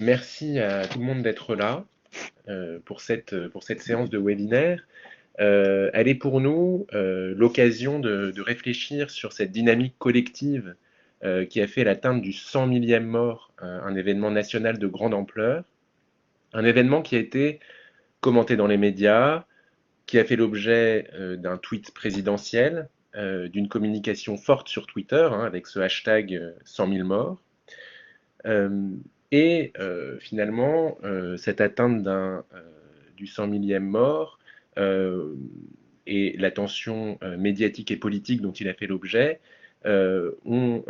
Merci à tout le monde d'être là pour cette séance de webinaire. Elle est pour nous l'occasion de réfléchir sur cette dynamique collective qui a fait l'atteinte du 100 millième mort, un événement national de grande ampleur, un événement qui a été commenté dans les médias, qui a fait l'objet d'un tweet présidentiel, d'une communication forte sur Twitter, hein, avec ce hashtag 100 000 morts. Finalement, cette atteinte du 100 millième mort et la tension médiatique et politique dont il a fait l'objet, on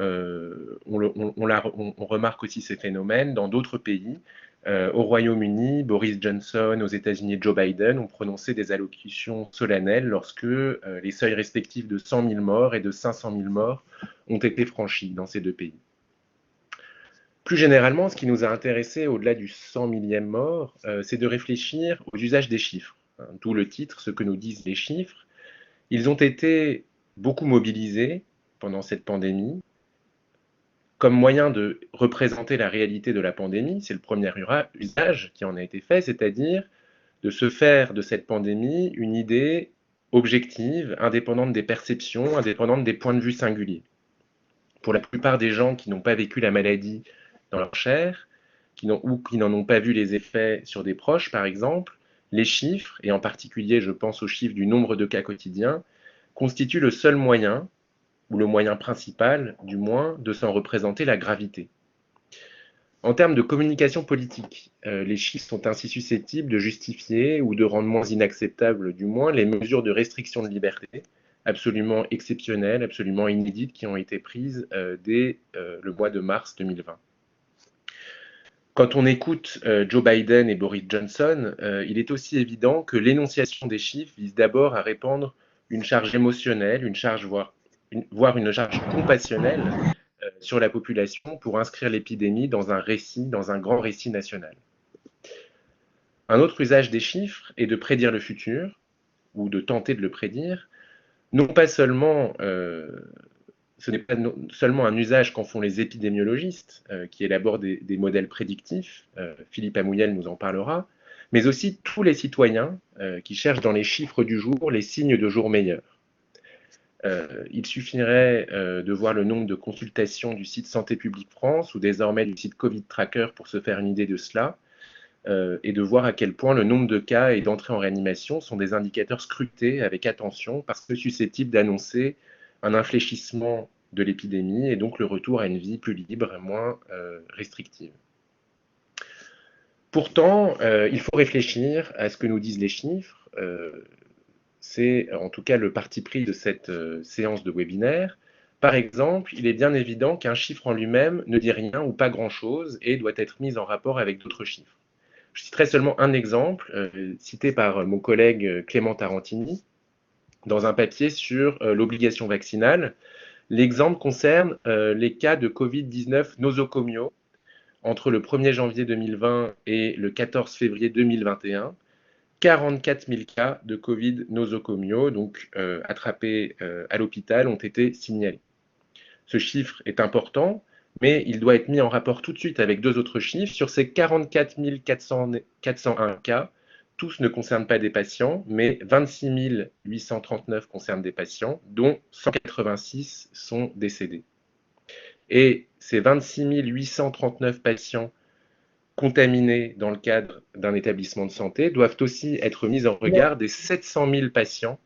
remarque aussi ces phénomènes dans d'autres pays. Au Royaume-Uni, Boris Johnson, aux États-Unis, Joe Biden ont prononcé des allocutions solennelles lorsque les seuils respectifs de 100 000 morts et de 500 000 morts ont été franchis dans ces deux pays. Plus généralement, ce qui nous a intéressé au-delà du 100 millième mort, c'est de réfléchir aux usages des chiffres. Hein, d'où le titre, ce que nous disent les chiffres. Ils ont été beaucoup mobilisés pendant cette pandémie comme moyen de représenter la réalité de la pandémie. C'est le premier usage qui en a été fait, c'est-à-dire de se faire de cette pandémie une idée objective, indépendante des perceptions, indépendante des points de vue singuliers. Pour la plupart des gens qui n'ont pas vécu la maladie dans leur chair, ou qui n'en ont pas vu les effets sur des proches, par exemple, les chiffres, et en particulier je pense aux chiffres du nombre de cas quotidiens, constituent le seul moyen, ou le moyen principal du moins, de s'en représenter la gravité. En termes de communication politique, les chiffres sont ainsi susceptibles de justifier ou de rendre moins inacceptables du moins les mesures de restriction de liberté absolument exceptionnelles, absolument inédites qui ont été prises dès le mois de mars 2020. Quand on écoute Joe Biden et Boris Johnson, il est aussi évident que l'énonciation des chiffres vise d'abord à répandre une charge émotionnelle, voire une charge compassionnelle sur la population pour inscrire l'épidémie dans un récit, dans un grand récit national. Un autre usage des chiffres est de prédire le futur, ou de tenter de le prédire, non pas seulement ce n'est pas seulement un usage qu'en font les épidémiologistes qui élaborent des modèles prédictifs, Philippe Amouyel nous en parlera, mais aussi tous les citoyens qui cherchent dans les chiffres du jour les signes de jours meilleurs. Il suffirait de voir le nombre de consultations du site Santé publique France ou désormais du site Covid Tracker pour se faire une idée de cela et de voir à quel point le nombre de cas et d'entrées en réanimation sont des indicateurs scrutés avec attention parce que susceptibles d'annoncer un infléchissement de l'épidémie et donc le retour à une vie plus libre et moins restrictive. Pourtant, il faut réfléchir à ce que nous disent les chiffres. C'est en tout cas le parti pris de cette séance de webinaire. Par exemple, il est bien évident qu'un chiffre en lui-même ne dit rien ou pas grand-chose et doit être mis en rapport avec d'autres chiffres. Je citerai seulement un exemple, cité par mon collègue Clément Tarantini, dans un papier sur l'obligation vaccinale. L'exemple concerne les cas de Covid-19 nosocomiaux entre le 1er janvier 2020 et le 14 février 2021. 44 000 cas de Covid nosocomiaux, donc attrapés à l'hôpital, ont été signalés. Ce chiffre est important, mais il doit être mis en rapport tout de suite avec deux autres chiffres. Sur ces 44 401 cas, tous ne concernent pas des patients, mais 26 839 concernent des patients, dont 186 sont décédés. Et ces 26 839 patients contaminés dans le cadre d'un établissement de santé doivent aussi être mis en regard des 700 000 patients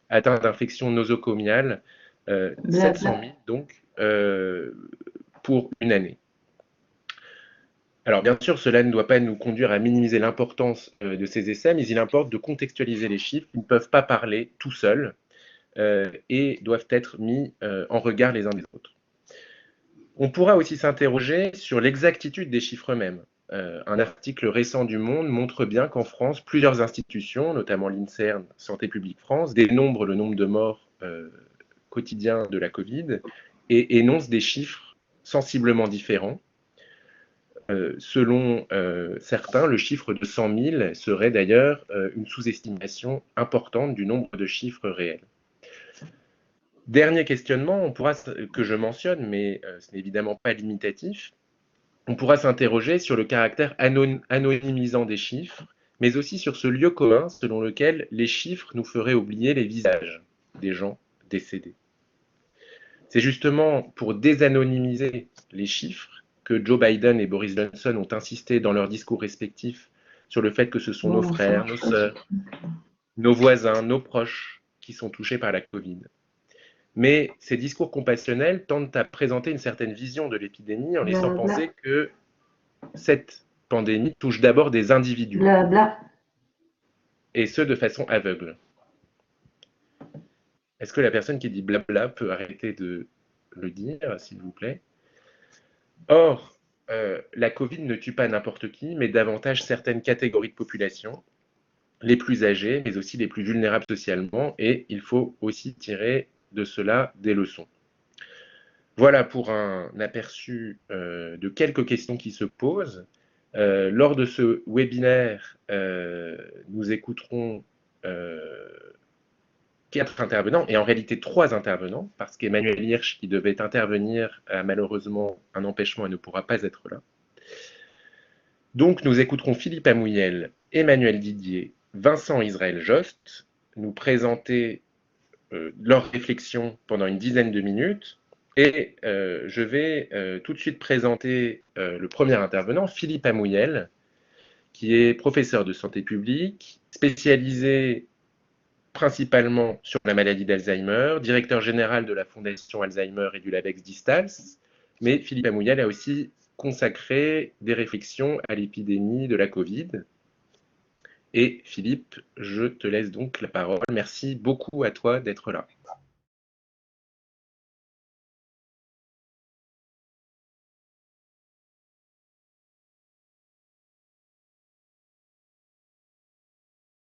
atteints d'infections nosocomiales, 700 000 donc, pour une année. Alors bien sûr, cela ne doit pas nous conduire à minimiser l'importance de ces essais, mais il importe de contextualiser les chiffres qui ne peuvent pas parler tout seuls et doivent être mis en regard les uns des autres. On pourra aussi s'interroger sur l'exactitude des chiffres eux-mêmes. Un article récent du Monde montre bien qu'en France, plusieurs institutions, notamment l'INSERM, Santé publique France, dénombrent le nombre de morts quotidiens de la Covid et énoncent des chiffres sensiblement différents. Selon certains, le chiffre de 100 000 serait d'ailleurs une sous-estimation importante du nombre de chiffres réels. Dernier questionnement, que je mentionne, mais ce n'est évidemment pas limitatif. On pourra s'interroger sur le caractère anonymisant des chiffres, mais aussi sur ce lieu commun selon lequel les chiffres nous feraient oublier les visages des gens décédés. C'est justement pour désanonymiser les chiffres que Joe Biden et Boris Johnson ont insisté dans leurs discours respectifs sur le fait que ce sont nos Non, ça frères, nos marche pas. sœurs, nos voisins, nos proches qui sont touchés par la Covid. Mais ces discours compassionnels tendent à présenter une certaine vision de l'épidémie en laissant Blabla, penser que cette pandémie touche d'abord des individus, blabla. et ce de façon aveugle. Est-ce que la personne qui dit blabla peut arrêter de le dire, s'il vous plaît? Or, la Covid ne tue pas n'importe qui, mais davantage certaines catégories de population, les plus âgés, mais aussi les plus vulnérables socialement, et il faut aussi tirer de cela des leçons. Voilà pour un aperçu de quelques questions qui se posent. Lors de ce webinaire, nous écouterons 4 intervenants, et en réalité 3 intervenants, parce qu'Emmanuel Hirsch, qui devait intervenir, a malheureusement un empêchement et ne pourra pas être là. Donc nous écouterons Philippe Amouyel, Emmanuel Didier, Vincent Israël Jost, nous présenter leurs réflexions pendant une dizaine de minutes. Et je vais tout de suite présenter le premier intervenant, Philippe Amouyel, qui est professeur de santé publique, spécialisé principalement sur la maladie d'Alzheimer, directeur général de la Fondation Alzheimer et du LabEx Distals. Mais Philippe Amouyel a aussi consacré des réflexions à l'épidémie de la Covid. Et Philippe, je te laisse donc la parole. Merci beaucoup à toi d'être là.